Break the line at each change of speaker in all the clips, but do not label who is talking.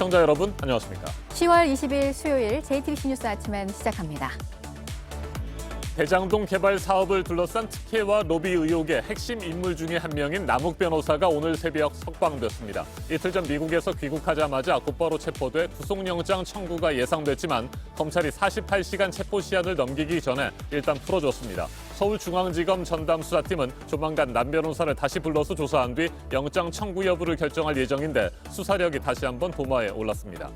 시청자 여러분, 안녕하십니까?
10월 20일 수요일 JTBC 뉴스 아침엔 시작합니다.
대장동 개발 사업을 둘러싼 특혜와 로비 의혹의 핵심 인물 중에 한 명인 남욱 변호사가 오늘 새벽 석방됐습니다. 이틀 전 미국에서 귀국하자마자 곧바로 체포돼 구속영장 청구가 예상됐지만 검찰이 48시간 체포 시한을 넘기기 전에 일단 풀어줬습니다. 서울중앙지검 전담수사팀은 조만간 남 변호사를 다시 불러서 조사한 뒤 영장 청구 여부를 결정할 예정인데 수사력이 다시 한번 도마에 올랐습니다.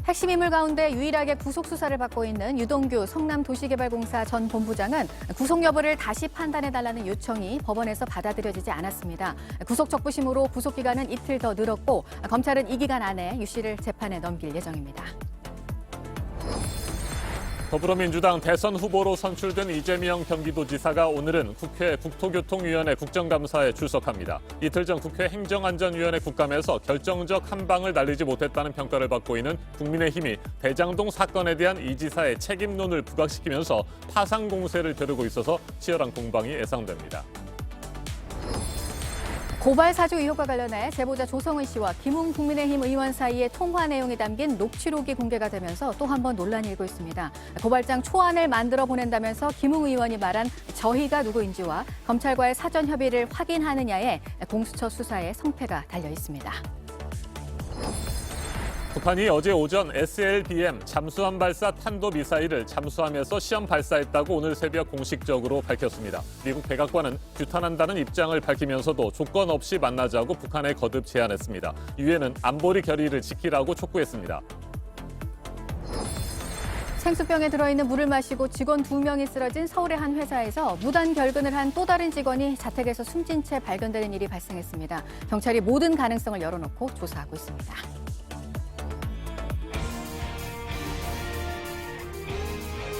핵심 인물 가운데 유일하게 구속 수사를 받고 있는 유동규 성남도시개발공사 전 본부장은 구속 여부를 다시 판단해달라는 요청이 법원에서 받아들여지지 않았습니다. 구속 적부심으로 구속 기간은 이틀 더 늘었고 검찰은 이 기간 안에 유 씨를 재판에 넘길 예정입니다.
더불어민주당 대선 후보로 선출된 이재명 경기도지사가 오늘은 국회 국토교통위원회 국정감사에 출석합니다. 이틀 전 국회 행정안전위원회 국감에서 결정적 한 방을 날리지 못했다는 평가를 받고 있는 국민의힘이 대장동 사건에 대한 이 지사의 책임론을 부각시키면서 파상 공세를 벼르고 있어서 치열한 공방이 예상됩니다.
고발 사주 의혹과 관련해 제보자 조성은 씨와 김웅 국민의힘 의원 사이의 통화 내용이 담긴 녹취록이 공개가 되면서 또 한 번 논란이 일고 있습니다. 고발장 초안을 만들어 보낸다면서 김웅 의원이 말한 저희가 누구인지와 검찰과의 사전 협의를 확인하느냐에 공수처 수사에 성패가 달려 있습니다.
북한이 어제 오전 SLBM 잠수함 발사 탄도미사일을 잠수함에서 시험 발사했다고 오늘 새벽 공식적으로 밝혔습니다. 미국 백악관은 규탄한다는 입장을 밝히면서도 조건 없이 만나자고 북한에 거듭 제안했습니다. 유엔은 안보리 결의를 지키라고 촉구했습니다.
생수병에 들어있는 물을 마시고 직원 2명이 쓰러진 서울의 한 회사에서 무단 결근을 한 또 다른 직원이 자택에서 숨진 채 발견되는 일이 발생했습니다. 경찰이 모든 가능성을 열어놓고 조사하고 있습니다.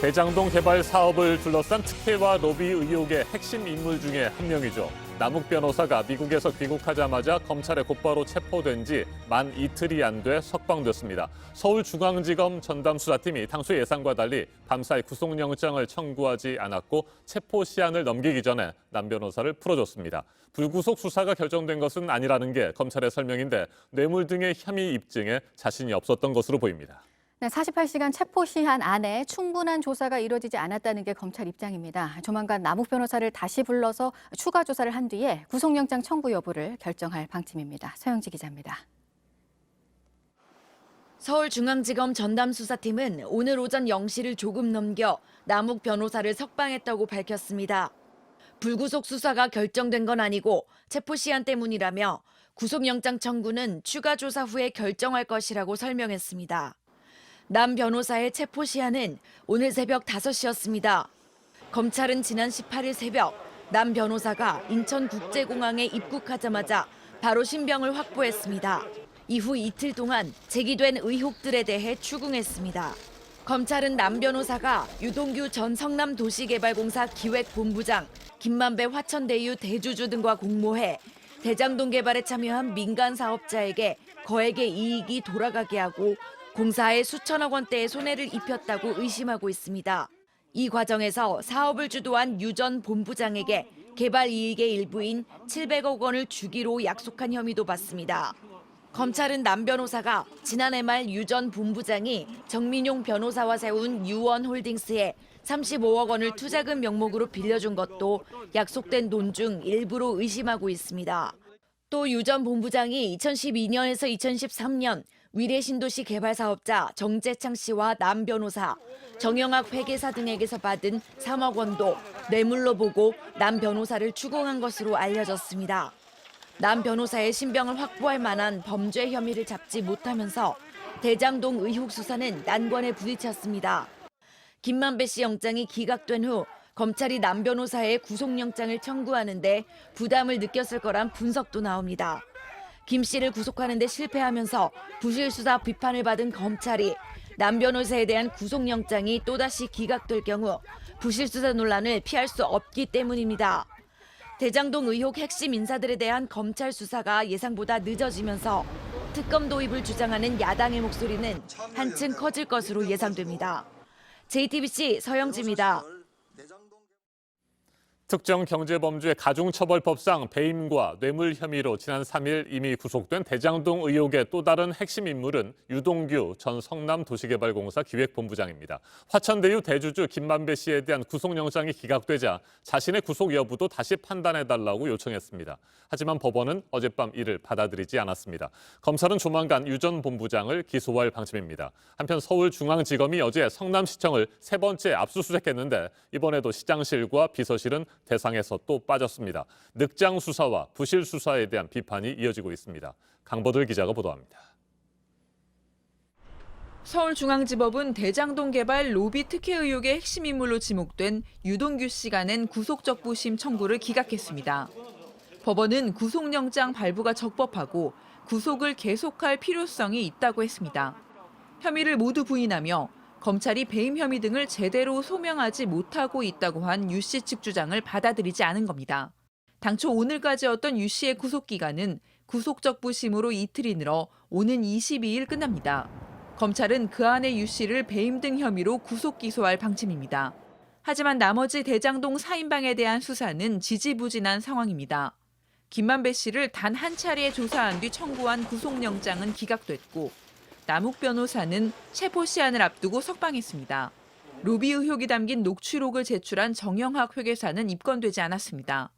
대장동 개발 사업을 둘러싼 특혜와 로비 의혹의 핵심 인물 중에 한 명이죠. 남욱 변호사가 미국에서 귀국하자마자 검찰에 곧바로 체포된 지 만 이틀이 안 돼 석방됐습니다. 서울중앙지검 전담수사팀이 당초 예상과 달리 밤사이 구속영장을 청구하지 않았고 체포 시한을 넘기기 전에 남 변호사를 풀어줬습니다. 불구속 수사가 결정된 것은 아니라는 게 검찰의 설명인데 뇌물 등의 혐의 입증에 자신이 없었던 것으로 보입니다.
48시간 체포 시한 안에 충분한 조사가 이루어지지 않았다는 게 검찰 입장입니다. 조만간 남욱 변호사를 다시 불러서 추가 조사를 한 뒤에 구속영장 청구 여부를 결정할 방침입니다. 서영지 기자입니다.
서울중앙지검 전담수사팀은 오늘 오전 0시를 조금 넘겨 남욱 변호사를 석방했다고 밝혔습니다. 불구속 수사가 결정된 건 아니고 체포 시한 때문이라며 구속영장 청구는 추가 조사 후에 결정할 것이라고 설명했습니다. 남 변호사의 체포 시한은 오늘 새벽 5시였습니다. 검찰은 지난 18일 새벽 남 변호사가 인천국제공항에 입국하자마자 바로 신병을 확보했습니다. 이후 이틀 동안 제기된 의혹들에 대해 추궁했습니다. 검찰은 남 변호사가 유동규 전 성남도시개발공사 기획본부장, 김만배 화천대유 대주주 등과 공모해 대장동 개발에 참여한 민간 사업자에게 거액의 이익이 돌아가게 하고 공사에 수천억 원대의 손해를 입혔다고 의심하고 있습니다. 이 과정에서 사업을 주도한 유 전 본부장에게 개발 이익의 일부인 700억 원을 주기로 약속한 혐의도 받습니다. 검찰은 남 변호사가 지난해 말 유 전 본부장이 정민용 변호사와 세운 유원홀딩스에 35억 원을 투자금 명목으로 빌려준 것도 약속된 돈 중 일부로 의심하고 있습니다. 또 유 전 본부장이 2012년에서 2013년 위례신도시 개발사업자 정재창 씨와 남 변호사, 정영학 회계사 등에게서 받은 3억 원도 뇌물로 보고 남 변호사를 추궁한 것으로 알려졌습니다. 남 변호사의 신병을 확보할 만한 범죄 혐의를 잡지 못하면서 대장동 의혹 수사는 난관에 부딪혔습니다. 김만배 씨 영장이 기각된 후 검찰이 남 변호사의 구속영장을 청구하는데 부담을 느꼈을 거란 분석도 나옵니다. 김 씨를 구속하는 데 실패하면서 부실 수사 비판을 받은 검찰이 남 변호사에 대한 구속영장이 또다시 기각될 경우 부실 수사 논란을 피할 수 없기 때문입니다. 대장동 의혹 핵심 인사들에 대한 검찰 수사가 예상보다 늦어지면서 특검 도입을 주장하는 야당의 목소리는 한층 커질 것으로 예상됩니다. JTBC 서영지입니다.
특정 경제범죄 가중처벌법상 배임과 뇌물 혐의로 지난 3일 이미 구속된 대장동 의혹의 또 다른 핵심 인물은 유동규 전 성남도시개발공사 기획본부장입니다. 화천대유 대주주 김만배 씨에 대한 구속영장이 기각되자 자신의 구속 여부도 다시 판단해달라고 요청했습니다. 하지만 법원은 어젯밤 이를 받아들이지 않았습니다. 검찰은 조만간 유 전 본부장을 기소할 방침입니다. 한편 서울중앙지검이 어제 성남시청을 세 번째 압수수색했는데 이번에도 시장실과 비서실은 대상에서 또 빠졌습니다. 늑장 수사와 부실 수사에 대한 비판이 이어지고 있습니다. 강보들 기자가 보도합니다.
서울중앙지법은 대장동 개발 로비 특혜 의혹의 핵심 인물로 지목된 유동규 씨가 낸 구속적부심 청구를 기각했습니다. 법원은 구속영장 발부가 적법하고 구속을 계속할 필요성이 있다고 했습니다. 혐의를 모두 부인하며 검찰이 배임 혐의 등을 제대로 소명하지 못하고 있다고 한 유 씨 측 주장을 받아들이지 않은 겁니다. 당초 오늘까지였던 유 씨의 구속기간은 구속적부심으로 이틀이 늘어 오는 22일 끝납니다. 검찰은 그 안에 유 씨를 배임 등 혐의로 구속 기소할 방침입니다. 하지만 나머지 대장동 4인방에 대한 수사는 지지부진한 상황입니다. 김만배 씨를 단 한 차례 조사한 뒤 청구한 구속영장은 기각됐고 남욱 변호사는 체포 시한을 앞두고 석방했습니다. 로비 의혹이 담긴 녹취록을 제출한 정영학 회계사는 입건되지 않았습니다.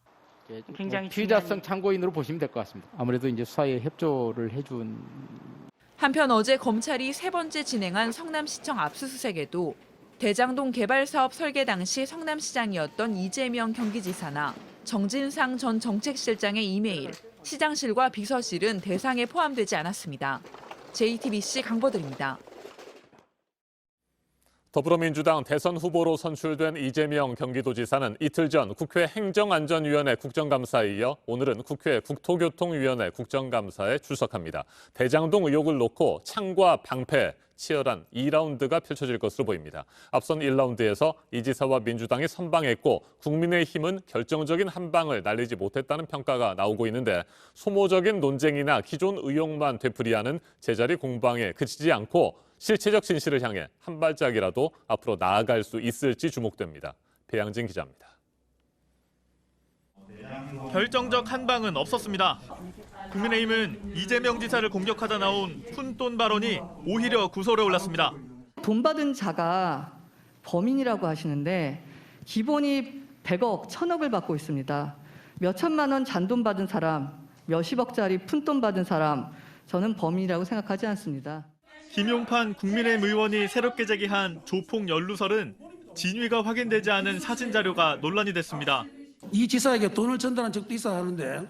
굉장히 피의자성 참고인으로 보시면 될 것 같습니다. 아무래도 이제 수사에 협조를 해준.
한편 어제 검찰이 세 번째 진행한 성남시청 압수수색에도 대장동 개발 사업 설계 당시 성남시장이었던 이재명 경기지사나 정진상 전 정책실장의 이메일, 시장실과 비서실은 대상에 포함되지 않았습니다. JTBC 강보들입니다.
더불어민주당 대선 후보로 선출된 이재명 경기도지사는 이틀 전 국회 행정안전위원회 국정감사에 이어 오늘은 국회 국토교통위원회 국정감사에 출석합니다. 대장동 의혹을 놓고 창과 방패, 치열한 2라운드가 펼쳐질 것으로 보입니다. 앞선 1라운드에서 이 지사와 민주당이 선방했고 국민의힘은 결정적인 한 방을 날리지 못했다는 평가가 나오고 있는데 소모적인 논쟁이나 기존 의혹만 되풀이하는 제자리 공방에 그치지 않고 실체적 진실을 향해 한 발짝이라도 앞으로 나아갈 수 있을지 주목됩니다. 배양진 기자입니다.
결정적 한 방은 없었습니다. 국민의힘은 이재명 지사를 공격하다 나온 푼돈 발언이 오히려 구설에 올랐습니다.
돈 받은 자가 범인이라고 하시는데 기본이 100억, 1000억을 받고 있습니다. 몇 천만 원 잔돈 받은 사람, 몇십억짜리 푼돈 받은 사람, 저는 범인이라고 생각하지 않습니다.
김용판 국민의힘 의원이 새롭게 제기한 조폭 연루설은 진위가 확인되지 않은 사진 자료가 논란이 됐습니다.
이 지사에게 돈을 전달한 적도 있어야 하는데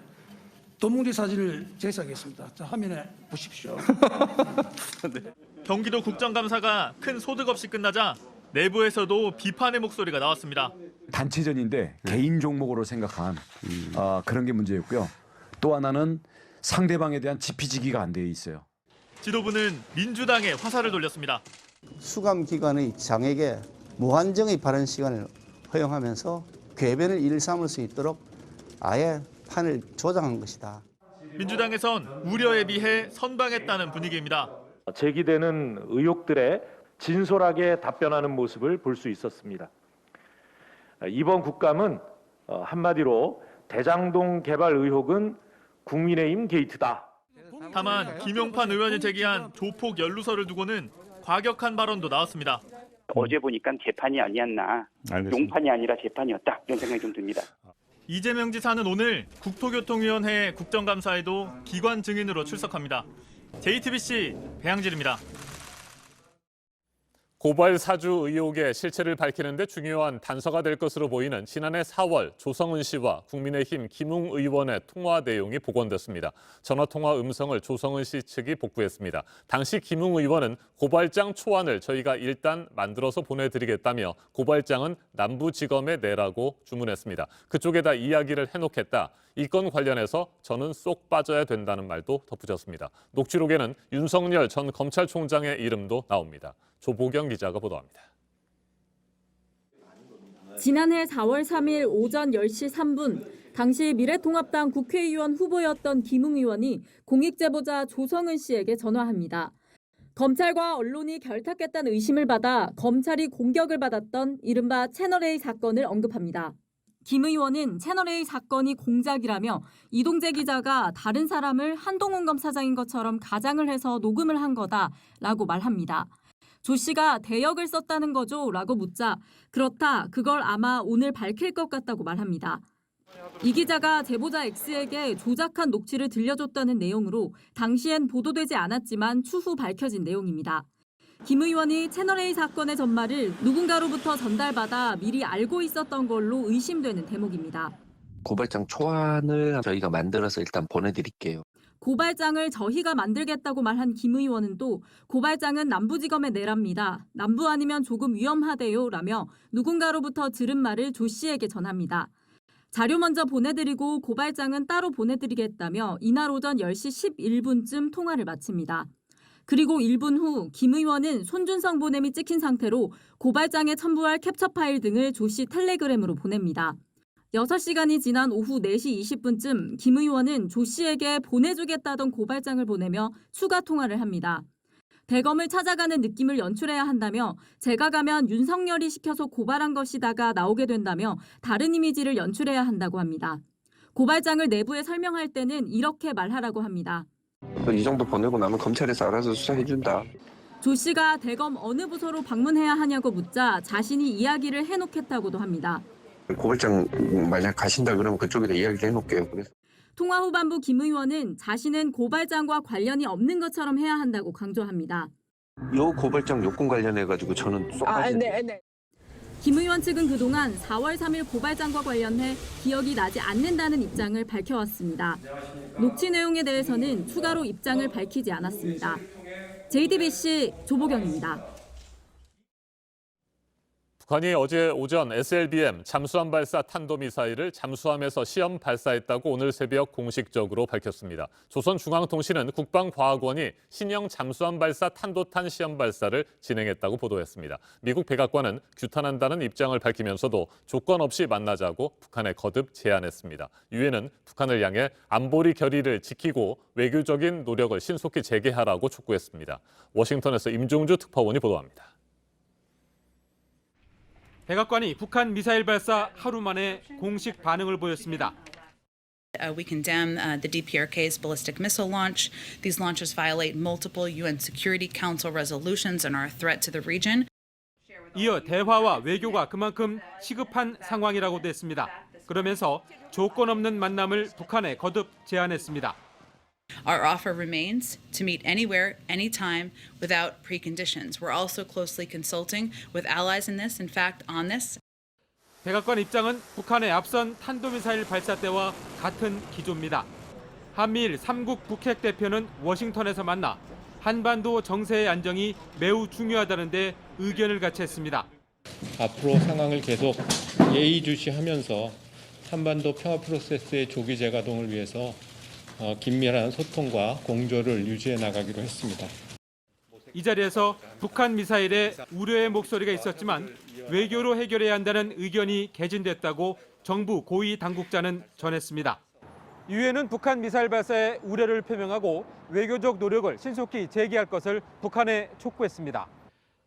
도뭉리 사진을 제시하겠습니다. 자, 화면에 보십시오.
경기도 국정감사가 큰 소득 없이 끝나자 내부에서도 비판의 목소리가 나왔습니다.
단체전인데 개인 종목으로 생각한 그런 게 문제였고요. 또 하나는 상대방에 대한 지피지기가 안 되어 있어요.
지도부는 민주당에 화살을 돌렸습니다.
수감 기관의 장에게 무한정의 발언 시간을 허용하면서 궤변을 일삼을 수 있도록 아예 판을 조장한 것이다.
민주당에선 우려에 비해 선방했다는 분위기입니다.
제기되는 의혹들에 진솔하게 답변하는 모습을 볼 수 있었습니다. 이번 국감은 한마디로 대장동 개발 의혹은 국민의힘 게이트다.
다만 김용판 의원이 제기한 조폭 연루설을 두고는 과격한 발언도 나왔습니다.
어제 보니까 개판이 아니었나, 용판이 아니라 재판이었다 이런 생각이 좀 듭니다.
이재명 지사는 오늘 국토교통위원회 국정감사에도 기관 증인으로 출석합니다. JTBC 배양질입니다.
고발 사주 의혹의 실체를 밝히는 데 중요한 단서가 될 것으로 보이는 지난해 4월 조성은 씨와 국민의힘 김웅 의원의 통화 내용이 복원됐습니다. 전화통화 음성을 조성은 씨 측이 복구했습니다. 당시 김웅 의원은 고발장 초안을 저희가 일단 만들어서 보내드리겠다며 고발장은 남부지검에 내라고 주문했습니다. 그쪽에다 이야기를 해놓겠다. 이 건 관련해서 저는 쏙 빠져야 된다는 말도 덧붙였습니다. 녹취록에는 윤석열 전 검찰총장의 이름도 나옵니다. 조보경 기자가 보도합니다.
지난해 4월 3일 오전 10시 3분 당시 미래통합당 국회의원 후보였던 김웅 의원이 공익제보자 조성은 씨에게 전화합니다. 검찰과 언론이 결탁했다는 의심을 받아 검찰이 공격을 받았던 이른바 채널A 사건을 언급합니다. 김 의원은 채널A 사건이 공작이라며 이동재 기자가 다른 사람을 한동훈 검사장인 것처럼 가장을 해서 녹음을 한 거다라고 말합니다. 조 씨가 대역을 썼다는 거죠? 라고 묻자 그렇다, 그걸 아마 오늘 밝힐 것 같다고 말합니다. 이 기자가 제보자 X에게 조작한 녹취를 들려줬다는 내용으로 당시엔 보도되지 않았지만 추후 밝혀진 내용입니다. 김 의원이 채널A 사건의 전말을 누군가로부터 전달받아 미리 알고 있었던 걸로 의심되는 대목입니다.
고발장 초안을 저희가 만들어서 일단 보내드릴게요.
고발장을 저희가 만들겠다고 말한 김 의원은 또 고발장은 남부지검에 내랍니다. 남부 아니면 조금 위험하대요 라며 누군가로부터 들은 말을 조 씨에게 전합니다. 자료 먼저 보내드리고 고발장은 따로 보내드리겠다며 이날 오전 10시 11분쯤 통화를 마칩니다. 그리고 1분 후 김 의원은 손준성 보냄이 찍힌 상태로 고발장에 첨부할 캡처 파일 등을 조 씨 텔레그램으로 보냅니다. 6시간이 지난 오후 4시 20분쯤 김 의원은 조 씨에게 보내주겠다던 고발장을 보내며 추가 통화를 합니다. 대검을 찾아가는 느낌을 연출해야 한다며 제가 가면 윤석열이 시켜서 고발한 것이다가 나오게 된다며 다른 이미지를 연출해야 한다고 합니다. 고발장을 내부에 설명할 때는 이렇게 말하라고 합니다.
이 정도 보내고 나면 검찰에서 알아서 수사해준다.
조 씨가 대검 어느 부서로 방문해야 하냐고 묻자 자신이 이야기를 해놓겠다고도 합니다.
고발장 만약 가신다 그러면 그쪽에다 이야기를 해놓을게요. 그래서.
통화 후반부 김 의원은 자신은 고발장과 관련이 없는 것처럼 해야 한다고 강조합니다.
요 고발장 요건 관련해가지고 저는 쏙
김 의원 측은 그동안 4월 3일 고발장과 관련해 기억이 나지 않는다는 입장을 밝혀왔습니다. 녹취 내용에 대해서는 추가로 입장을 밝히지 않았습니다. JTBC 조보경입니다.
북한이 어제 오전 SLBM 잠수함 발사 탄도미사일을 잠수함에서 시험 발사했다고 오늘 새벽 공식적으로 밝혔습니다. 조선중앙통신은 국방과학원이 신형 잠수함 발사 탄도탄 시험 발사를 진행했다고 보도했습니다. 미국 백악관은 규탄한다는 입장을 밝히면서도 조건 없이 만나자고 북한에 거듭 제안했습니다. 유엔은 북한을 향해 안보리 결의를 지키고 외교적인 노력을 신속히 재개하라고 촉구했습니다. 워싱턴에서 임종주 특파원이 보도합니다.
백악관이 북한 미사일 발사 하루 만에 공식 반응을 보였습니다.
We condemn the DPRK's ballistic missile launch. These launches violate multiple UN Security Council resolutions and are a threat to the region.
이어 대화와 외교가 그만큼 시급한 상황이라고 됐습니다. 그러면서 조건 없는 만남을 북한에 거듭 제안했습니다.
Our offer remains to meet anywhere, anytime, without preconditions. We're also closely consulting with allies in this, in fact, on this.
백악관 입장은 북한의 앞선 탄도미사일 발사 때와 같은 기조입니다. 한미일 3국 북핵 대표는 워싱턴에서 만나 한반도 정세의 안정이 매우 중요하다는데 의견을 같이 했습니다.
앞으로 상황을 계속 예의주시하면서 한반도 평화 프로세스의 조기 재가동을 위해서 긴밀한 소통과 공조를 유지해 나가기로 했습니다.
이 자리에서 북한 미사일에 우려의 목소리가 있었지만 외교로 해결해야 한다는 의견이 개진됐다고 정부 고위 당국자는 전했습니다. 유엔은 북한 미사일 발사에 우려를 표명하고 외교적 노력을 신속히 재개할 것을 북한에 촉구했습니다.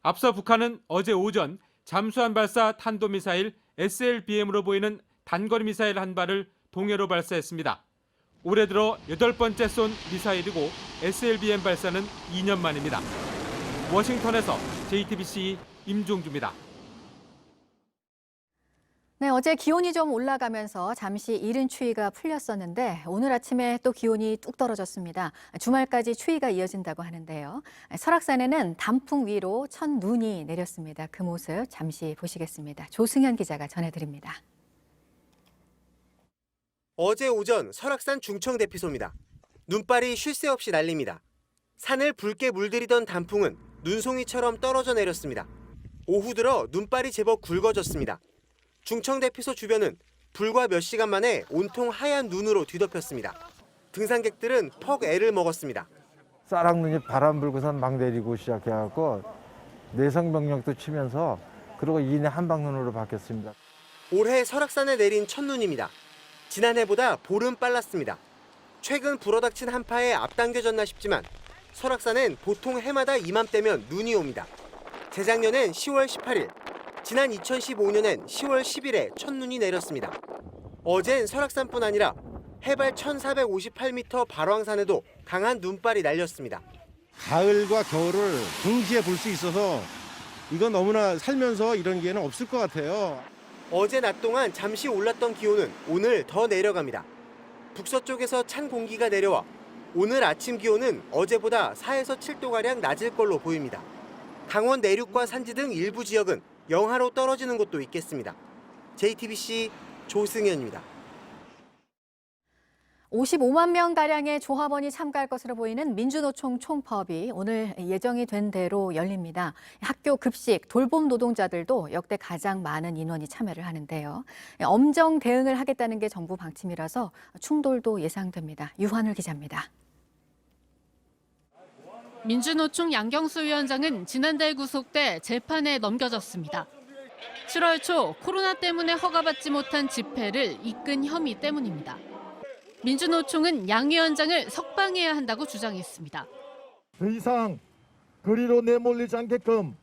앞서 북한은 어제 오전 잠수함 발사 탄도미사일 SLBM으로 보이는 단거리 미사일 한 발을 동해로 발사했습니다. 올해 들어 8번째 쏜 미사일이고 SLBM 발사는 2년 만입니다. 워싱턴에서 JTBC 임종주입니다.
네, 어제 기온이 좀 올라가면서 잠시 이른 추위가 풀렸었는데 오늘 아침에 또 기온이 뚝 떨어졌습니다. 주말까지 추위가 이어진다고 하는데요. 설악산에는 단풍 위로 첫눈이 내렸습니다. 그 모습 잠시 보시겠습니다. 조승현 기자가 전해드립니다.
어제 오전 설악산 중청대피소입니다. 눈발이 쉴 새 없이 날립니다. 산을 붉게 물들이던 단풍은 눈송이처럼 떨어져 내렸습니다. 오후 들어 눈발이 제법 굵어졌습니다. 중청대피소 주변은 불과 몇 시간 만에 온통 하얀 눈으로 뒤덮였습니다. 등산객들은 퍽 애를 먹었습니다.
싸락눈이 바람 불고선 막 내리고 시작해갖고 내성병력도 치면서 그리고 이내 한방눈으로 바뀌었습니다.
올해 설악산에 내린 첫눈입니다. 지난해보다 보름 빨랐습니다. 최근 불어닥친 한파에 앞당겨졌나 싶지만 설악산엔 보통 해마다 이맘때면 눈이 옵니다. 재작년엔 10월 18일, 지난 2015년엔 10월 10일에 첫눈이 내렸습니다. 어젠 설악산뿐 아니라 해발 1458m 발왕산에도 강한 눈발이 날렸습니다.
가을과 겨울을 동시에 볼 수 있어서 이건 너무나 살면서 이런 기회는 없을 것 같아요.
어제 낮 동안 잠시 올랐던 기온은 오늘 더 내려갑니다. 북서쪽에서 찬 공기가 내려와 오늘 아침 기온은 어제보다 4에서 7도가량 낮을 걸로 보입니다. 강원 내륙과 산지 등 일부 지역은 영하로 떨어지는 곳도 있겠습니다. JTBC 조승현입니다.
55만 명가량의 조합원이 참가할 것으로 보이는 민주노총 총파업이 오늘 예정이 된 대로 열립니다. 학교 급식, 돌봄 노동자들도 역대 가장 많은 인원이 참여를 하는데요. 엄정 대응을 하겠다는 게 정부 방침이라서 충돌도 예상됩니다. 유환울 기자입니다.
민주노총 양경수 위원장은 지난달 구속돼 재판에 넘겨졌습니다. 7월 초 코로나 때문에 허가받지 못한 집회를 이끈 혐의 때문입니다. 민주노총은 양 위원장을 석방해야 한다고 주장했습니다.
더 이상 거리로 내몰리지 않게끔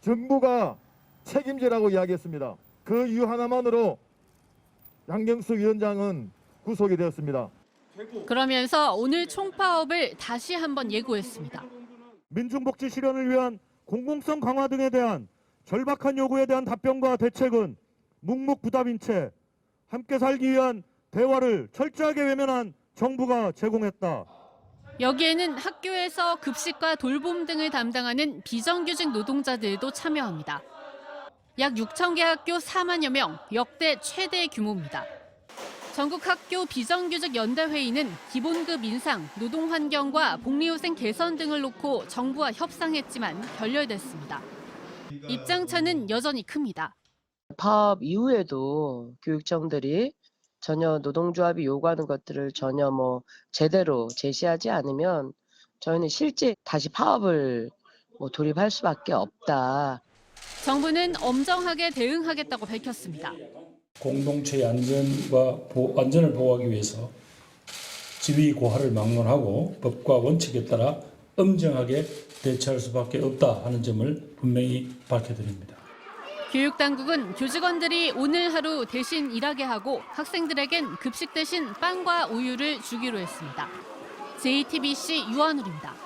정부가 책임지라고 이야기했습니다. 그 이유 하나만으로 양경수 위원장은 구속이 되었습니다.
그러면서 오늘 총파업을 다시 한번 예고했습니다.
민중복지 실현을 위한 공공성 강화 등에 대한 절박한 요구에 대한 답변과 대책은 묵묵부답인 채 함께 살기 위한 대화를 철저하게 외면한 정부가 제공했다.
여기에는 학교에서 급식과 돌봄 등을 담당하는 비정규직 노동자들도 참여합니다. 약 6천 개 학교 4만여 명, 역대 최대 규모입니다. 전국 학교 비정규직 연대회의는 기본급 인상, 노동환경과 복리후생 개선 등을 놓고 정부와 협상했지만 결렬됐습니다. 입장차는 여전히 큽니다.
파업 이후에도 교육청들이 전혀 노동조합이 요구하는 것들을 전혀 제대로 제시하지 않으면 저희는 실제 다시 파업을 돌입할 수밖에 없다.
정부는 엄정하게 대응하겠다고 밝혔습니다.
공동체의 안전을 보호하기 위해서 지위 고하를 막론하고 법과 원칙에 따라 엄정하게 대처할 수밖에 없다 하는 점을 분명히 밝혀드립니다.
교육당국은 교직원들이 오늘 하루 대신 일하게 하고 학생들에겐 급식 대신 빵과 우유를 주기로 했습니다. JTBC 유한울입니다.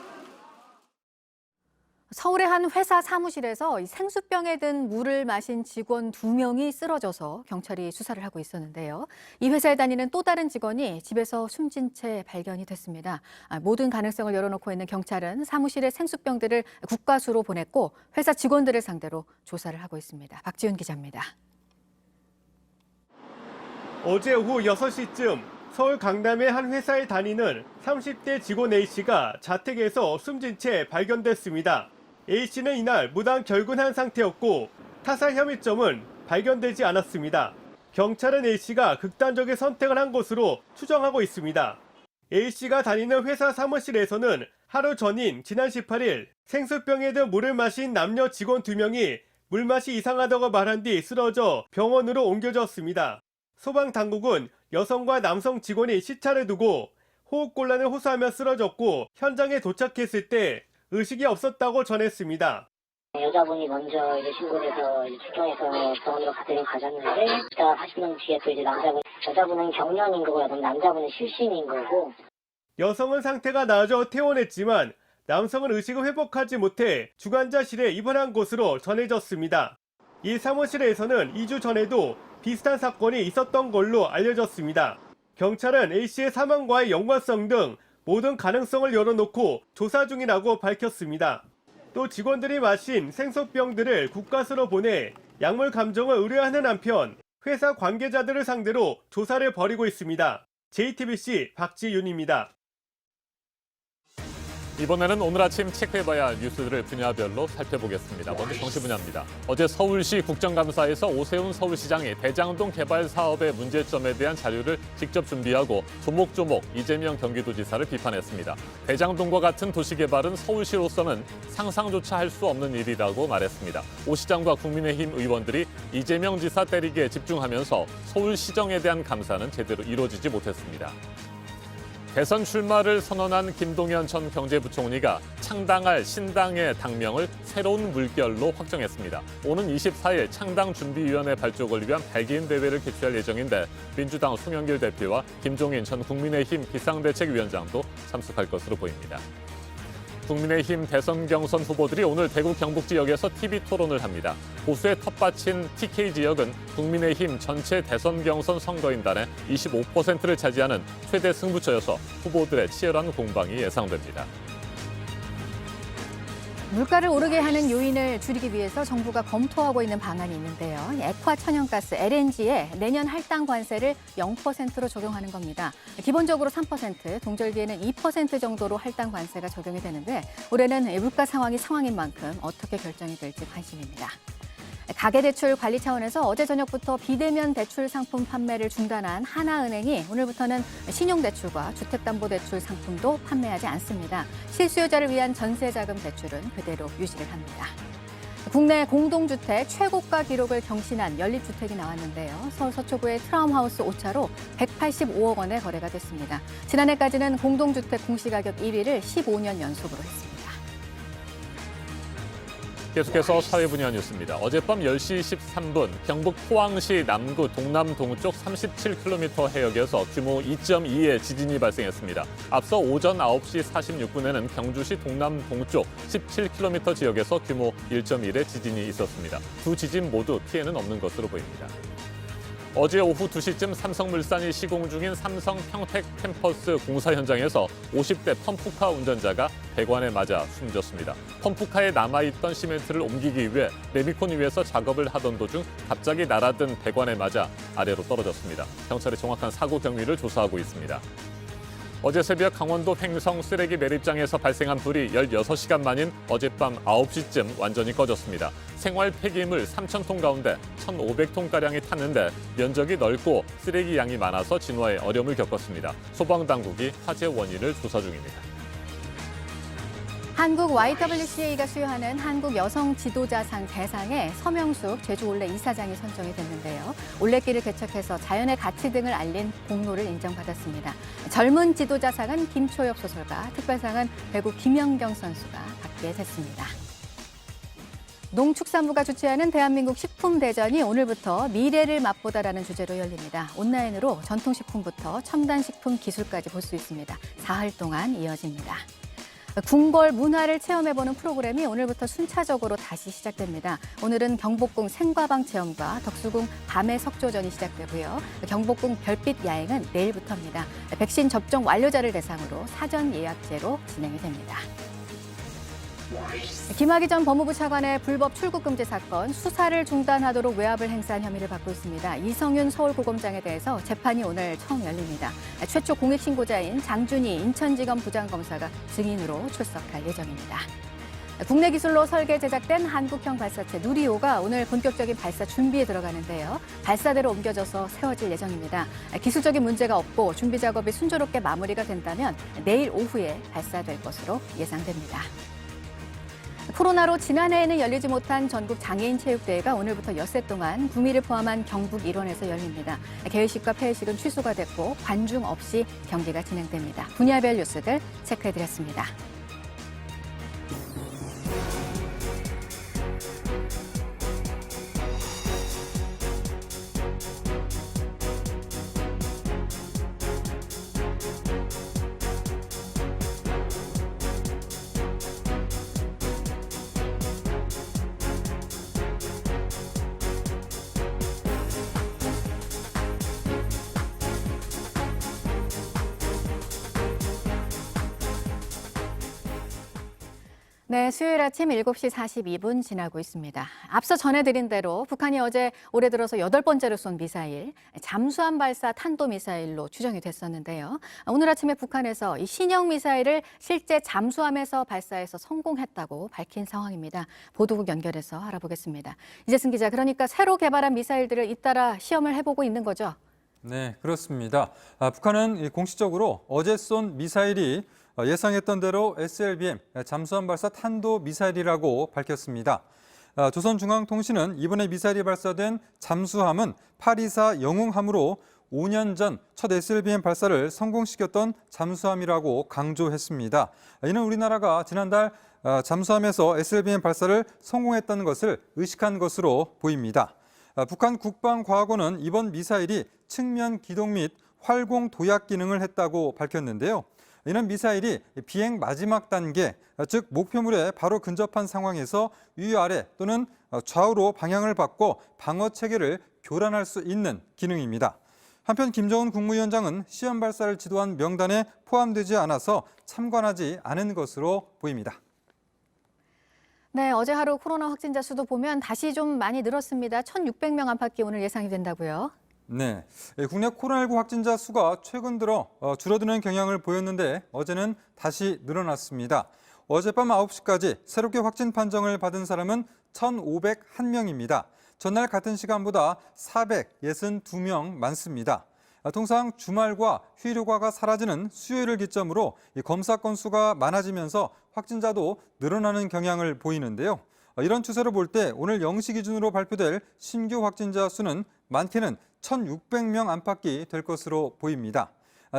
서울의 한 회사 사무실에서 생수병에 든 물을 마신 직원 2명이 쓰러져서 경찰이 수사를 하고 있었는데요. 이 회사에 다니는 또 다른 직원이 집에서 숨진 채 발견이 됐습니다. 모든 가능성을 열어놓고 있는 경찰은 사무실의 생수병들을 국과수로 보냈고 회사 직원들을 상대로 조사를 하고 있습니다. 박지훈 기자입니다.
어제 오후 6시쯤 서울 강남의 한 회사에 다니는 30대 직원 A씨가 자택에서 숨진 채 발견됐습니다. A씨는 이날 무당 결근한 상태였고 타살 혐의점은 발견되지 않았습니다. 경찰은 A씨가 극단적인 선택을 한 것으로 추정하고 있습니다. A씨가 다니는 회사 사무실에서는 하루 전인 지난 18일 생수병에 든 물을 마신 남녀 직원 2명이 물맛이 이상하다고 말한 뒤 쓰러져 병원으로 옮겨졌습니다. 소방당국은 여성과 남성 직원이 시차를 두고 호흡곤란을 호소하며 쓰러졌고 현장에 도착했을 때 의식이 없었다고 전했습니다.
여자분이 먼저 신고돼서 출동해서 병원으로 가졌는데 이따 40분 뒤에 또 여자분은 경련인 거고요. 남자분은 실신인 거고.
여성은 상태가 나아져 퇴원했지만 남성은 의식을 회복하지 못해 중환자실에 입원한 것으로 전해졌습니다. 이 사무실에서는 2주 전에도 비슷한 사건이 있었던 걸로 알려졌습니다. 경찰은 A씨의 사망과의 연관성 등 모든 가능성을 열어놓고 조사 중이라고 밝혔습니다. 또 직원들이 마신 생수병들을 국과수로 보내 약물 감정을 의뢰하는 한편 회사 관계자들을 상대로 조사를 벌이고 있습니다. JTBC 박지윤입니다.
이번에는 오늘 아침 체크해봐야 할 뉴스들을 분야별로 살펴보겠습니다. 먼저 정치 분야입니다. 어제 서울시 국정감사에서 오세훈 서울시장이 대장동 개발 사업의 문제점에 대한 자료를 직접 준비하고 조목조목 이재명 경기도지사를 비판했습니다. 대장동과 같은 도시 개발은 서울시로서는 상상조차 할 수 없는 일이라고 말했습니다. 오 시장과 국민의힘 의원들이 이재명 지사 때리기에 집중하면서 서울시정에 대한 감사는 제대로 이루어지지 못했습니다. 대선 출마를 선언한 김동연 전 경제부총리가 창당할 신당의 당명을 새로운 물결로 확정했습니다. 오는 24일 창당준비위원회 발족을 위한 발기인 대회를 개최할 예정인데 민주당 송영길 대표와 김종인 전 국민의힘 비상대책위원장도 참석할 것으로 보입니다. 국민의힘 대선 경선 후보들이 오늘 대구 경북 지역에서 TV 토론을 합니다. 보수의 텃밭인 TK 지역은 국민의힘 전체 대선 경선 선거인단의 25%를 차지하는 최대 승부처여서 후보들의 치열한 공방이 예상됩니다.
물가를 오르게 하는 요인을 줄이기 위해서 정부가 검토하고 있는 방안이 있는데요. 액화 천연가스 LNG에 내년 할당 관세를 0%로 적용하는 겁니다. 기본적으로 3%, 동절기에는 2% 정도로 할당 관세가 적용이 되는데 올해는 물가 상황이 상황인 만큼 어떻게 결정이 될지 관심입니다. 가계대출 관리 차원에서 어제 저녁부터 비대면 대출 상품 판매를 중단한 하나은행이 오늘부터는 신용대출과 주택담보대출 상품도 판매하지 않습니다. 실수요자를 위한 전세자금 대출은 그대로 유지를 합니다. 국내 공동주택 최고가 기록을 경신한 연립주택이 나왔는데요. 서울 서초구의 트라움하우스 5차로 185억 원에 거래가 됐습니다. 지난해까지는 공동주택 공시가격 1위를 15년 연속으로 했습니다.
계속해서 사회 분야 뉴스입니다. 어젯밤 10시 13분 경북 포항시 남구 동남 동쪽 37km 해역에서 규모 2.2의 지진이 발생했습니다. 앞서 오전 9시 46분에는 경주시 동남 동쪽 17km 지역에서 규모 1.1의 지진이 있었습니다. 두 지진 모두 피해는 없는 것으로 보입니다. 어제 오후 2시쯤 삼성물산이 시공 중인 삼성 평택 캠퍼스 공사 현장에서 50대 펌프카 운전자가 배관에 맞아 숨졌습니다. 펌프카에 남아있던 시멘트를 옮기기 위해 레미콘 위에서 작업을 하던 도중 갑자기 날아든 배관에 맞아 아래로 떨어졌습니다. 경찰이 정확한 사고 경위를 조사하고 있습니다. 어제 새벽 강원도 횡성 쓰레기 매립장에서 발생한 불이 16시간 만인 어젯밤 9시쯤 완전히 꺼졌습니다. 생활 폐기물 3,000톤 가운데 1,500톤가량이 탔는데 면적이 넓고 쓰레기 양이 많아서 진화에 어려움을 겪었습니다. 소방당국이 화재 원인을 조사 중입니다.
한국 YWCA가 수여하는 한국 여성 지도자상 대상에 서명숙 제주 올레 이사장이 선정이 됐는데요. 올레길을 개척해서 자연의 가치 등을 알린 공로를 인정받았습니다. 젊은 지도자상은 김초엽 소설가, 특별상은 배구 김연경 선수가 받게 됐습니다. 농축산부가 주최하는 대한민국 식품대전이 오늘부터 미래를 맛보다라는 주제로 열립니다. 온라인으로 전통식품부터 첨단식품 기술까지 볼 수 있습니다. 사흘 동안 이어집니다. 궁궐 문화를 체험해보는 프로그램이 오늘부터 순차적으로 다시 시작됩니다. 오늘은 경복궁 생과방 체험과 덕수궁 밤의 석조전이 시작되고요. 경복궁 별빛 야행은 내일부터입니다. 백신 접종 완료자를 대상으로 사전 예약제로 진행이 됩니다. 김학의 전 법무부 차관의 불법 출국 금지 사건 수사를 중단하도록 외압을 행사한 혐의를 받고 있습니다. 이성윤 서울고검장에 대해서 재판이 오늘 처음 열립니다. 최초 공익신고자인 장준희 인천지검 부장검사가 증인으로 출석할 예정입니다. 국내 기술로 설계 제작된 한국형 발사체 누리호가 오늘 본격적인 발사 준비에 들어가는데요. 발사대로 옮겨져서 세워질 예정입니다. 기술적인 문제가 없고 준비 작업이 순조롭게 마무리가 된다면 내일 오후에 발사될 것으로 예상됩니다. 코로나로 지난해에는 열리지 못한 전국 장애인 체육대회가 오늘부터 엿새 동안 구미를 포함한 경북 일원에서 열립니다. 개회식과 폐회식은 취소가 됐고 관중 없이 경기가 진행됩니다. 분야별 뉴스들 체크해드렸습니다. 네, 수요일 아침 7시 42분 지나고 있습니다. 앞서 전해드린 대로 북한이 어제 올해 들어서 8번째로 쏜 미사일, 잠수함 발사 탄도미사일로 추정이 됐었는데요. 오늘 아침에 북한에서 이 신형 미사일을 실제 잠수함에서 발사해서 성공했다고 밝힌 상황입니다. 보도국 연결해서 알아보겠습니다. 이재승 기자, 그러니까 새로 개발한 미사일들을 잇따라 시험을 해보고 있는 거죠?
네, 그렇습니다. 북한은 공식적으로 어제 쏜 미사일이 예상했던 대로 SLBM 잠수함 발사 탄도 미사일이라고 밝혔습니다. 조선중앙통신은 이번에 미사일이 발사된 잠수함은 824 영웅함으로 5년 전 첫 SLBM 발사를 성공시켰던 잠수함이라고 강조했습니다. 이는 우리나라가 지난달 잠수함에서 SLBM 발사를 성공했다는 것을 의식한 것으로 보입니다. 북한 국방과학원은 이번 미사일이 측면 기동 및 활공 도약 기능을 했다고 밝혔는데요. 이는 미사일이 비행 마지막 단계, 즉 목표물에 바로 근접한 상황에서 위아래 또는 좌우로 방향을 바꿔 방어 체계를 교란할 수 있는 기능입니다. 한편 김정은 국무위원장은 시험 발사를 지도한 명단에 포함되지 않아서 참관하지 않은 것으로 보입니다.
네, 어제 하루 코로나 확진자 수도 보면 다시 좀 많이 늘었습니다. 1,600명 안팎이 오늘 예상이 된다고요.
네, 국내 코로나19 확진자 수가 최근 들어 줄어드는 경향을 보였는데 어제는 다시 늘어났습니다. 어젯밤 9시까지 새롭게 확진 판정을 받은 사람은 1,501명입니다. 전날 같은 시간보다 462명 많습니다. 통상 주말과 휴일 휴가가 사라지는 수요일을 기점으로 검사 건수가 많아지면서 확진자도 늘어나는 경향을 보이는데요. 이런 추세로 볼 때 오늘 0시 기준으로 발표될 신규 확진자 수는 많게는 1,600명 안팎이 될 것으로 보입니다.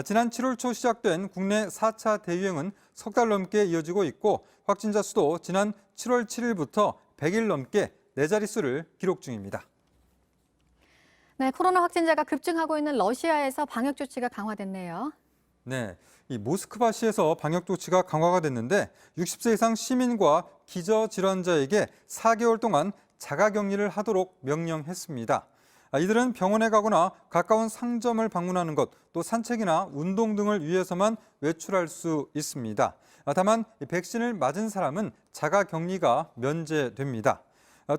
지난 7월 초 시작된 국내 4차 대유행은 석 달 넘게 이어지고 있고 확진자 수도 지난 7월 7일부터 100일 넘게 4자릿수를 기록 중입니다.
네, 코로나 확진자가 급증하고 있는 러시아에서 방역 조치가 강화됐네요.
네, 이 모스크바시에서 방역 조치가 강화가 됐는데 60세 이상 시민과 기저질환자에게 4개월 동안 자가격리를 하도록 명령했습니다. 이들은 병원에 가거나 가까운 상점을 방문하는 것, 또 산책이나 운동 등을 위해서만 외출할 수 있습니다. 다만 백신을 맞은 사람은 자가격리가 면제됩니다.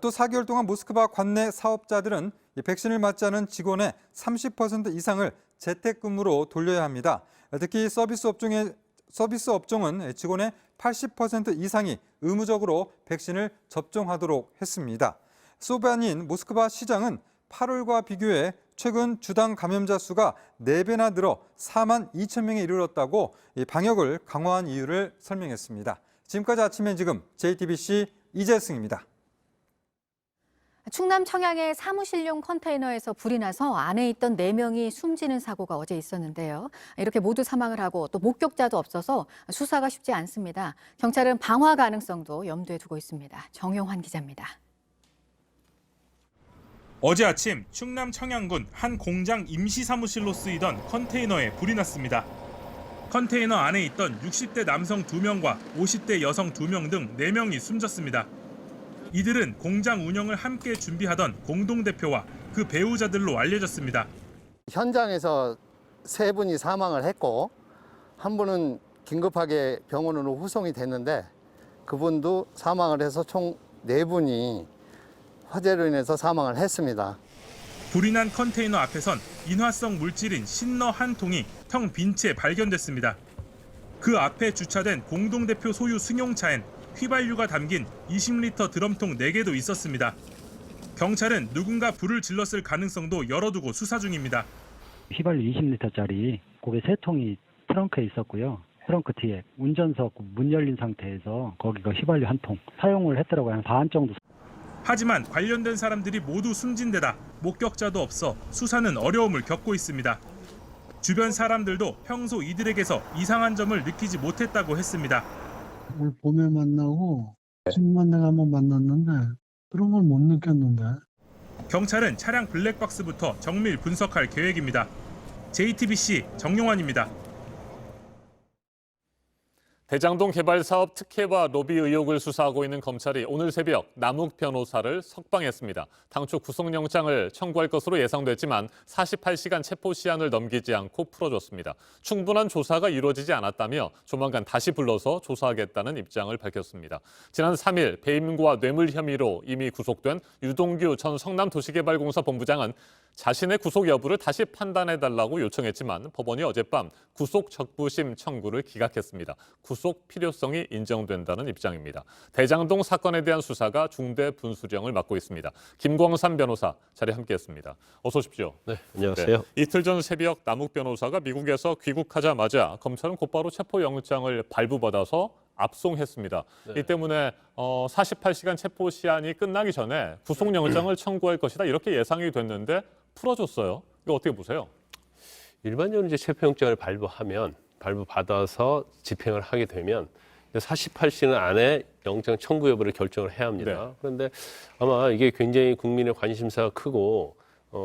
또 4개월 동안 모스크바 관내 사업자들은 백신을 맞지 않은 직원의 30% 이상을 재택근무로 돌려야 합니다. 특히 서비스 업종은 직원의 80% 이상이 의무적으로 백신을 접종하도록 했습니다. 소비안인 모스크바 시장은 8월과 비교해 최근 주당 감염자 수가 4배나 늘어 4만 2천 명에 이르렀다고 방역을 강화한 이유를 설명했습니다. 지금까지 아침엔 지금 JTBC 이재승입니다.
충남 청양의 사무실용 컨테이너에서 불이 나서 안에 있던 4명이 숨지는 사고가 어제 있었는데요. 이렇게 모두 사망을 하고 또 목격자도 없어서 수사가 쉽지 않습니다. 경찰은 방화 가능성도 염두에 두고 있습니다. 정용환 기자입니다.
어제 아침 충남 청양군 한 공장 임시 사무실로 쓰이던 컨테이너에 불이 났습니다. 컨테이너 안에 있던 60대 남성 2명과 50대 여성 2명 등 4명이 숨졌습니다. 이들은 공장 운영을 함께 준비하던 공동대표와 그 배우자들로 알려졌습니다.
현장에서 3분이 사망을 했고 한 분은 긴급하게 병원으로 후송이 됐는데 그분도 사망을 해서 총 4분이 화재로 인해서 사망을 했습니다.
불이 난 컨테이너 앞에선 인화성 물질인 신너 한 통이 텅 빈 채 발견됐습니다. 그 앞에 주차된 공동대표 소유 승용차엔 휘발유가 담긴 20리터 드럼통 4개도 있었습니다. 경찰은 누군가 불을 질렀을 가능성도 열어두고 수사 중입니다.
휘발유 20리터짜리 고개 3통이 트렁크에 있었고요. 트렁크 뒤에 운전석 문 열린 상태에서 거기가 휘발유 1통 사용을 했더라고요. 한 반 정도.
하지만 관련된 사람들이 모두 숨진 데다 목격자도 없어 수사는 어려움을 겪고 있습니다. 주변 사람들도 평소 이들에게서 이상한 점을 느끼지 못했다고 했습니다.
올 봄에 만나고 10만 내가 한번 만났는데 그런 걸 못 느꼈는데.
경찰은 차량 블랙박스부터 정밀 분석할 계획입니다. JTBC 정용환입니다.
대장동 개발 사업 특혜와 로비 의혹을 수사하고 있는 검찰이 오늘 새벽 남욱 변호사를 석방했습니다. 당초 구속영장을 청구할 것으로 예상됐지만 48시간 체포시한을 넘기지 않고 풀어줬습니다. 충분한 조사가 이루어지지 않았다며 조만간 다시 불러서 조사하겠다는 입장을 밝혔습니다. 지난 3일 배임과 뇌물 혐의로 이미 구속된 유동규 전 성남도시개발공사 본부장은 자신의 구속 여부를 다시 판단해달라고 요청했지만 법원이 어젯밤 구속 적부심 청구를 기각했습니다. 구속 필요성이 인정된다는 입장입니다. 대장동 사건에 대한 수사가 중대 분수령을 맡고 있습니다. 김광삼 변호사 자리에 함께했습니다. 어서 오십시오.
네, 안녕하세요.
네, 이틀 전 새벽 남욱 변호사가 미국에서 귀국하자마자 검찰은 곧바로 체포영장을 발부받아서 압송했습니다. 네. 이 때문에 48시간 체포 시한이 끝나기 전에 구속영장을 청구할 것이다 이렇게 예상이 됐는데 풀어줬어요. 이거 어떻게 보세요?
일반적으로 이제 체포영장을 발부받아서 집행을 하게 되면 48시간 안에 영장 청구 여부를 결정을 해야 합니다.
네.
그런데 아마 이게 굉장히 국민의 관심사가 크고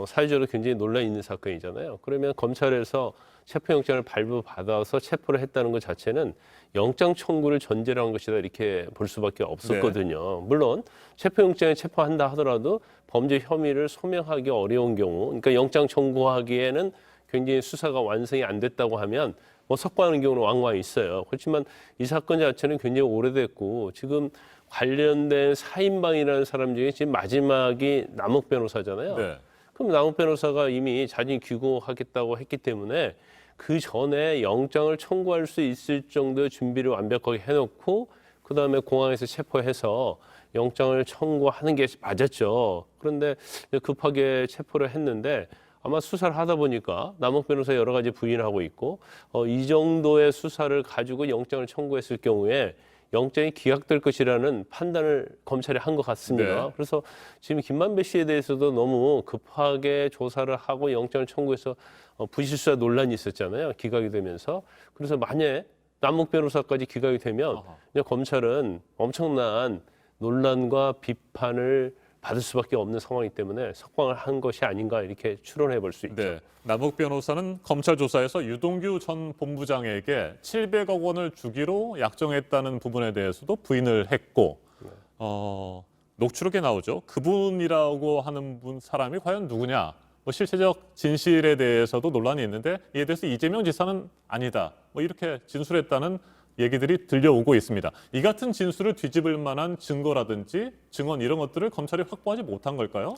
사회적으로 굉장히 논란이 있는 사건이잖아요. 그러면 검찰에서 체포영장을 발부받아서 체포를 했다는 것 자체는 영장 청구를 전제로 한 것이다 이렇게 볼 수밖에 없었거든요. 물론 체포영장에 체포한다 하더라도 범죄 혐의를 소명하기 어려운 경우, 그러니까 영장 청구하기에는 굉장히 수사가 완성이 안 됐다고 하면 석방하는 경우는 왕왕 있어요. 그렇지만 이 사건 자체는 굉장히 오래됐고 지금 관련된 4인방이라는 사람 중에 지금 마지막이 남욱 변호사잖아요.
네.
그럼 남욱 변호사가 이미 자진 귀국하겠다고 했기 때문에 그 전에 영장을 청구할 수 있을 정도의 준비를 완벽하게 해놓고 그다음에 공항에서 체포해서 영장을 청구하는 게 맞았죠. 그런데 급하게 체포를 했는데 아마 수사를 하다 보니까 남욱 변호사 여러 가지 부인하고 있고 이 정도의 수사를 가지고 영장을 청구했을 경우에 영장이 기각될 것이라는 판단을 검찰이 한 것 같습니다.
네.
그래서 지금 김만배 씨에 대해서도 너무 급하게 조사를 하고 영장을 청구해서 부실수사 논란이 있었잖아요. 기각이 되면서. 그래서 만약에 남욱 변호사까지 기각이 되면 그냥 검찰은 엄청난 논란과 비판을 받을 수밖에 없는 상황이기 때문에 석방을 한 것이 아닌가 이렇게 추론해 볼 수 있죠.
네. 남욱 변호사는 검찰 조사에서 유동규 전 본부장에게 700억 원을 주기로 약정했다는 부분에 대해서도 부인을 했고 녹취록에 나오죠. 그분이라고 하는 사람이 과연 누구냐. 실체적 진실에 대해서도 논란이 있는데 이에 대해서 이재명 지사는 아니다. 이렇게 진술했다는 얘기들이 들려오고 있습니다. 이 같은 진술을 뒤집을 만한 증거라든지 증언 이런 것들을 검찰이 확보하지 못한 걸까요?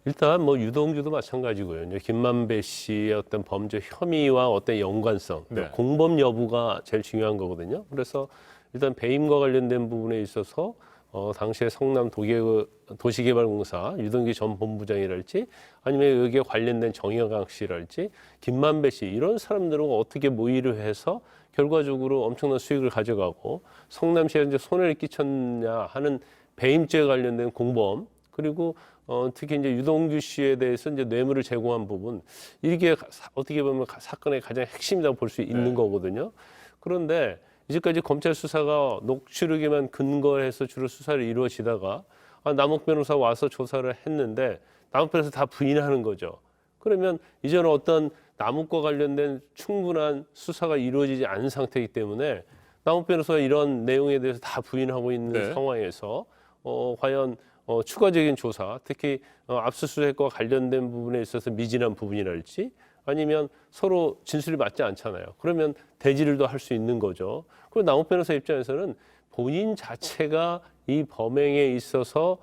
일단 유동규도 마찬가지고요. 이제 김만배 씨의 어떤 범죄 혐의와 어떤 연관성,
네.
공범 여부가 제일 중요한 거거든요. 그래서 일단 배임과 관련된 부분에 있어서 당시에 성남 도시개발공사 유동규 전 본부장이랄지 아니면 여기에 관련된 정영학 씨랄지 김만배 씨 이런 사람들하고 어떻게 모의를 해서 결과적으로 엄청난 수익을 가져가고 성남시에 이제 손해를 끼쳤냐 하는 배임죄에 관련된 공범 그리고 특히 이제 유동규 씨에 대해서 이제 뇌물을 제공한 부분 이게 어떻게 보면 사건의 가장 핵심이라고 볼 수 있는 거거든요. 그런데 이제까지 검찰 수사가 녹취록에만 근거해서 주로 수사를 이루어지다가 남욱 변호사 와서 조사를 했는데 남욱 변호사 다 부인하는 거죠. 그러면 이제는 어떤 남욱과 관련된 충분한 수사가 이루어지지 않은 상태이기 때문에 남욱 변호사가 이런 내용에 대해서 다 부인하고 있는 상황에서 과연 추가적인 조사, 특히 압수수색과 관련된 부분에 있어서 미진한 부분이랄지 아니면 서로 진술이 맞지 않잖아요. 그러면 대질도 할 수 있는 거죠. 그리고 남욱 변호사 입장에서는 본인 자체가 이 범행에 있어서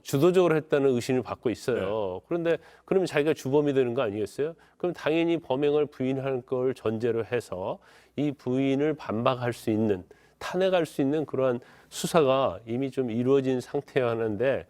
주도적으로 했다는 의심을 받고 있어요. 그런데 그러면 자기가 주범이 되는 거 아니겠어요? 그럼 당연히 범행을 부인할 걸 전제로 해서 이 부인을 반박할 수 있는, 탄핵할 수 있는 그러한 수사가 이미 좀 이루어진 상태여야 하는데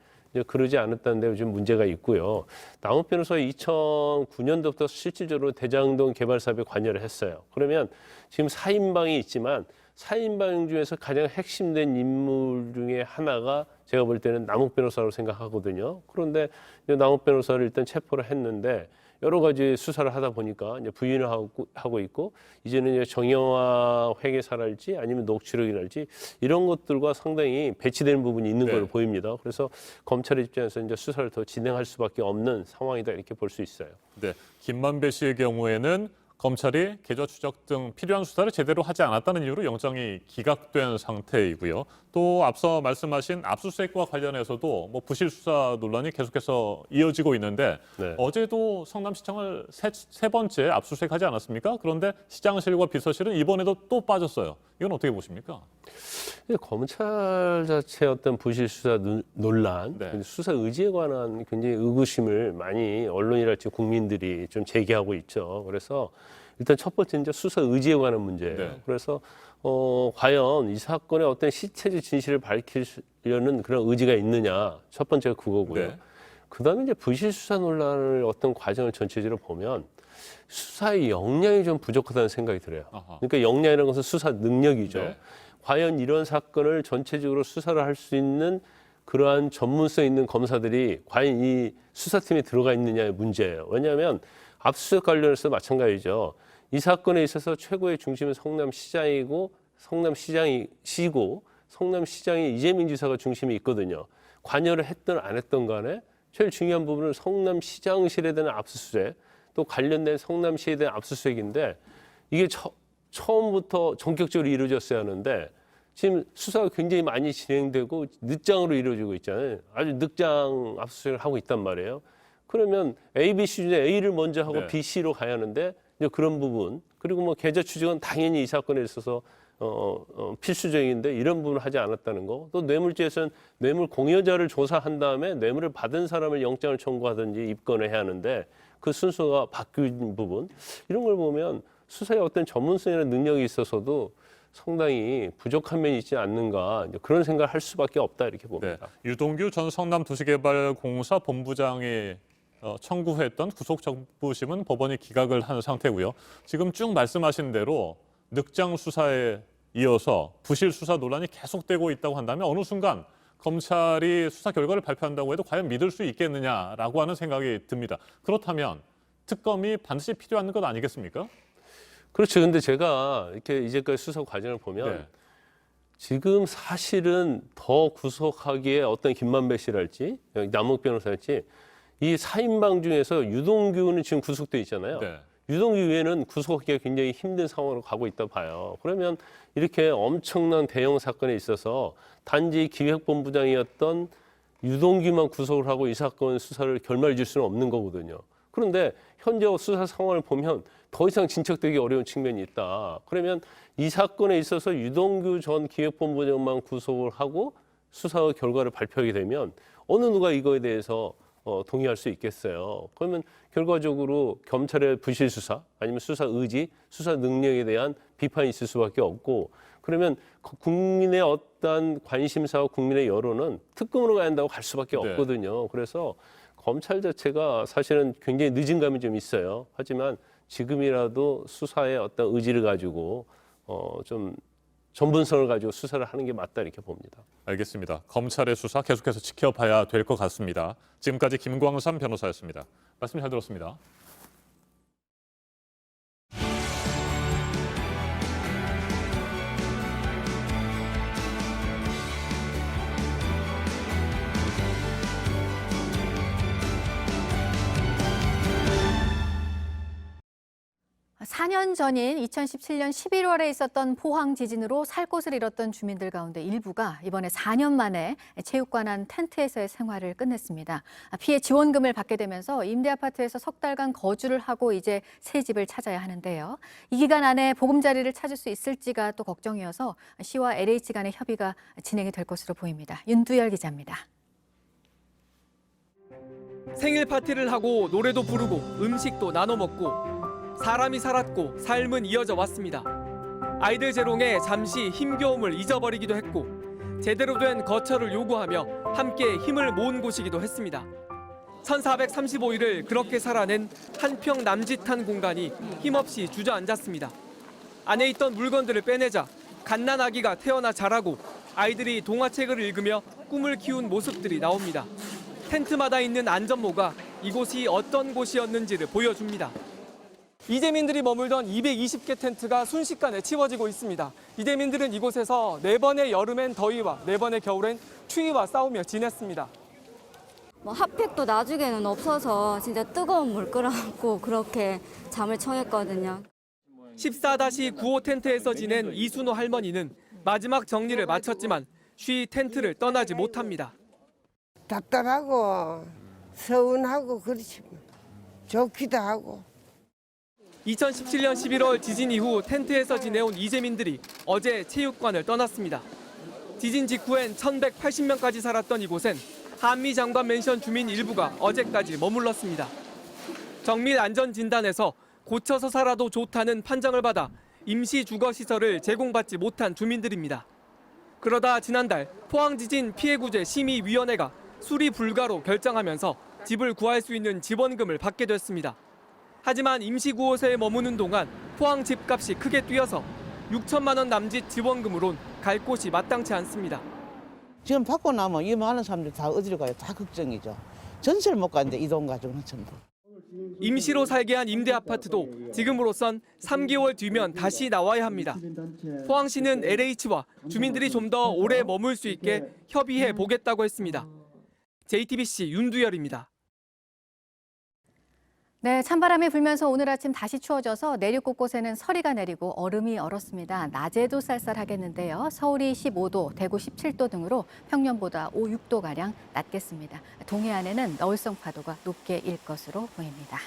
그러지 않았다는 데 좀 문제가 있고요. 남욱 변호사가 2009년도부터 실질적으로 대장동 개발 사업에 관여를 했어요. 그러면 지금 4인방이 있지만 4인방 중에서 가장 핵심된 인물 중에 하나가 제가 볼 때는 남욱 변호사라고 생각하거든요. 그런데 남욱 변호사를 일단 체포를 했는데 여러 가지 수사를 하다 보니까 이제 부인을 하고 있고 이제는 이제 정영화 회계사랄지 아니면 녹취록이랄지 이런 것들과 상당히 배치되는 부분이 있는 걸로 보입니다. 그래서 검찰의 입장에서 이제 수사를 더 진행할 수밖에 없는 상황이다 이렇게 볼 수 있어요.
네, 김만배 씨의 경우에는 검찰이 계좌 추적 등 필요한 수사를 제대로 하지 않았다는 이유로 영장이 기각된 상태이고요. 또 앞서 말씀하신 압수수색과 관련해서도 부실 수사 논란이 계속해서 이어지고 있는데 어제도 성남시청을 세 번째 압수수색하지 않았습니까? 그런데 시장실과 비서실은 이번에도 또 빠졌어요. 이건 어떻게 보십니까?
검찰 자체의 어떤 부실 수사 논란, 수사 의지에 관한 굉장히 의구심을 많이 언론이랄지 국민들이 좀 제기하고 있죠. 그래서 일단 첫 번째 이제 수사 의지에 관한 문제예요. 그래서 과연 이 사건의 어떤 실체적 진실을 밝히려는 그런 의지가 있느냐, 첫 번째가 그거고요. 그다음에 이제 부실 수사 논란을 어떤 과정을 전체적으로 보면 수사의 역량이 좀 부족하다는 생각이 들어요. 그러니까 역량이라는 것은 수사 능력이죠. 과연 이런 사건을 전체적으로 수사를 할 수 있는 그러한 전문성 있는 검사들이 과연 이 수사팀에 들어가 있느냐의 문제예요. 왜냐하면 압수수색 관련해서 마찬가지죠. 이 사건에 있어서 최고의 중심은 성남시장이고 성남시장이 이재명 지사가 중심이 있거든요. 관여를 했든 안 했든 간에 제일 중요한 부분은 성남시장실에 대한 압수수색, 또 관련된 성남시에 대한 압수수색인데 이게 처음부터 전격적으로 이루어졌어야 하는데 지금 수사가 굉장히 많이 진행되고 늦장으로 이루어지고 있잖아요. 아주 늦장 압수수색을 하고 있단 말이에요. 그러면 A, B, C 중에 A를 먼저 하고
네.
B, C로 가야 하는데 이제 그런 부분, 그리고 뭐 계좌 추적은 당연히 이 사건에 있어서 필수적인데 이런 부분을 하지 않았다는 거. 또 뇌물죄에서는 뇌물 공여자를 조사한 다음에 뇌물을 받은 사람을 영장을 청구하든지 입건을 해야 하는데 그 순서가 바뀐 부분, 이런 걸 보면 수사에 어떤 전문성이나 능력이 있어서도 상당히 부족한 면이 있지 않는가, 그런 생각을 할 수밖에 없다 이렇게 봅니다.
네. 유동규 전 성남도시개발공사 본부장이 청구했던 구속정부심은 법원이 기각을 한 상태고요. 지금 쭉 말씀하신 대로 늑장 수사에 이어서 부실 수사 논란이 계속되고 있다고 한다면 어느 순간 검찰이 수사 결과를 발표한다고 해도 과연 믿을 수 있겠느냐라고 하는 생각이 듭니다. 그렇다면 특검이 반드시 필요한 것 아니겠습니까?
그렇죠. 근데 제가 이렇게 이제까지 수사 과정을 보면
네.
지금 사실은 더 구속하기에 어떤 김만배 씨랄지 남욱 변호사랄지 이 4인방 중에서 유동규는 지금 구속돼 있잖아요.
네.
유동규 외에는 구속하기가 굉장히 힘든 상황으로 가고 있다 봐요. 그러면 이렇게 엄청난 대형 사건에 있어서 단지 기획본부장이었던 유동규만 구속을 하고 이 사건 수사를 결말 줄 수는 없는 거거든요. 그런데 현재 수사 상황을 보면 더 이상 진척되기 어려운 측면이 있다. 그러면 이 사건에 있어서 유동규 전 기획본부장만 구속을 하고 수사 결과를 발표하게 되면 어느 누가 이거에 대해서 동의할 수 있겠어요. 그러면 결과적으로 검찰의 부실 수사 아니면 수사 의지, 수사 능력에 대한 비판이 있을 수밖에 없고, 그러면 국민의 어떤 관심사와 국민의 여론은 특검으로 가야 한다고 갈 수밖에 없거든요. 그래서 검찰 자체가 사실은 굉장히 늦은 감이 좀 있어요. 하지만 지금이라도 수사의 어떤 의지를 가지고 좀 전문성을 가지고 수사를 하는 게 맞다 이렇게 봅니다.
알겠습니다. 검찰의 수사 계속해서 지켜봐야 될 것 같습니다. 지금까지 김광삼 변호사였습니다. 말씀 잘 들었습니다.
사 년 전인 2017년 11월에 있었던 포항 지진으로 살 곳을 잃었던 주민들 가운데 일부가 이번에 4년 만에 체육관 안 텐트에서의 생활을 끝냈습니다. 피해 지원금을 받게 되면서 임대 아파트에서 석 달간 거주를 하고 이제 새 집을 찾아야 하는데요. 이 기간 안에 보금자리를 찾을 수 있을지가 또 걱정이어서 시와 LH 간의 협의가 진행이 될 것으로 보입니다. 윤두열 기자입니다.
생일 파티를 하고 노래도 부르고 음식도 나눠 먹고 사람이 살았고 삶은 이어져 왔습니다. 아이들 재롱에 잠시 힘겨움을 잊어버리기도 했고 제대로 된 거처를 요구하며 함께 힘을 모은 곳이기도 했습니다. 1435일을 그렇게 살아낸 한평 남짓한 공간이 힘없이 주저앉았습니다. 안에 있던 물건들을 빼내자 갓난아기가 태어나 자라고 아이들이 동화책을 읽으며 꿈을 키운 모습들이 나옵니다. 텐트마다 있는 안전모가 이곳이 어떤 곳이었는지를 보여줍니다. 이재민들이 머물던 220개 텐트가 순식간에 치워지고 있습니다. 이재민들은 이곳에서 4번의 여름엔 더위와 4번의 겨울엔 추위와 싸우며 지냈습니다.
핫팩도 나중에는 없어서 진짜 뜨거운 물 끓여갖고 그렇게 잠을 청했거든요.
14-95 텐트에서 지낸 이순호 할머니는 마지막 정리를 마쳤지만 쉬 텐트를 떠나지 못합니다.
답답하고 서운하고 그렇지 좋기도 하고.
2017년 11월 지진 이후 텐트에서 지내온 이재민들이 어제 체육관을 떠났습니다. 지진 직후엔 1,180명까지 살았던 이곳엔 한미 장관 맨션 주민 일부가 어제까지 머물렀습니다. 정밀 안전 진단에서 고쳐서 살아도 좋다는 판정을 받아 임시 주거 시설을 제공받지 못한 주민들입니다. 그러다 지난달 포항지진 피해구제 심의위원회가 수리 불가로 결정하면서 집을 구할 수 있는 지원금을 받게 됐습니다. 하지만 임시구호소에 머무는 동안 포항 집값이 크게 뛰어서 6천만 원 남짓 지원금으론 갈 곳이 마땅치 않습니다.
지금 받고 나면 이 많은 사람들 다 어디로 가요? 다 걱정이죠. 전세를 못 가는데 이 돈 가지고는 전부.
임시로 살게 한 임대 아파트도 지금으로선 3개월 뒤면 다시 나와야 합니다. 포항시는 LH와 주민들이 좀 더 오래 머물 수 있게 협의해 보겠다고 했습니다. JTBC 윤두열입니다.
네, 찬바람이 불면서 오늘 아침 다시 추워져서 내륙 곳곳에는 서리가 내리고 얼음이 얼었습니다. 낮에도 쌀쌀하겠는데요. 서울이 15도, 대구 17도 등으로 평년보다 5, 6도가량 낮겠습니다. 동해안에는 너울성 파도가 높게 일 것으로 보입니다.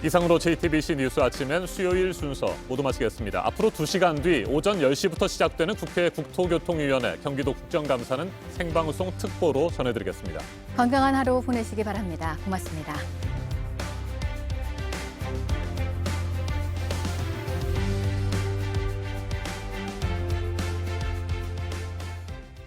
이상으로 JTBC 뉴스 아침엔 수요일 순서 모두 마치겠습니다. 앞으로 2시간 뒤 오전 10시부터 시작되는 국회 국토교통위원회 경기도 국정감사는 생방송 특보로 전해드리겠습니다.
건강한 하루 보내시기 바랍니다. 고맙습니다.